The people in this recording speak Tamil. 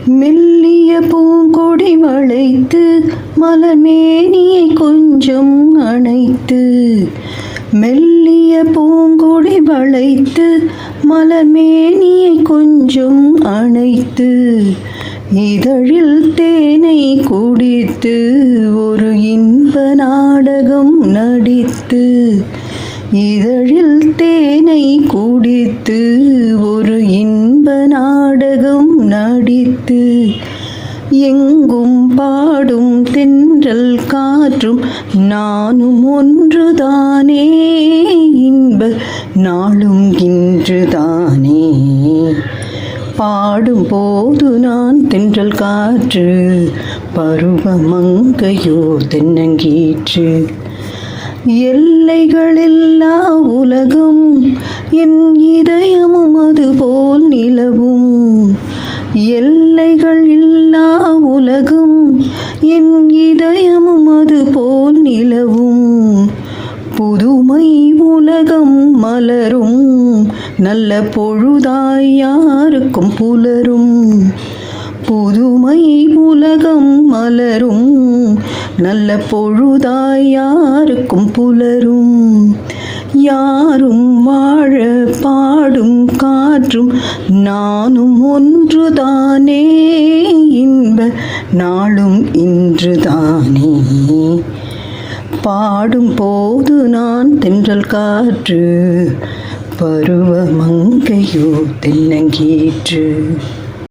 மெல்லிய பூங்கொடி வளைத்து மலர்மேனியை கொஞ்சம் அணைத்து, மெல்லிய பூங்கொடி வளைத்து மலர்மேனியை கொஞ்சம் அணைத்து, இதழில் தேனை குடித்து ஒரு இன்ப நாடகம் நடித்து, இதழில் தேனை குடித்து ஒரு இன்ப நாடகம் நடித்து, எங்கும் பாடும் தென்றல் காற்றும் நானும் ஒன்றுதானே, இன்ப நாளும் இன்றுதானே. பாடும் போது நான் தென்றல் காற்று, பருவமங்கையோ தென்னங்கீற்று. எல்லைகளில்லா உலகம் என் இதயமும் அதுபோல் நிலவும், எல்லைகள் இல்லா உலகம் என் இதயமும் அதுபோல் நிலவும். புதுமை உலகம் மலரும் நல்ல பொழுதாய் யாருக்கும் புலரும், புதுமை உலகம் மலரும் நல்ல பொழுதாய் யாருக்கும் புலரும். யாரும் வாழ பாடும் காற்றும் நானும் ஒன்றுதானே, இன்ப நாளும் இன்றுதானே. பாடும் போது நான் தென்றல் காற்று, பருவமங்கையோ தென்னங்கீற்று.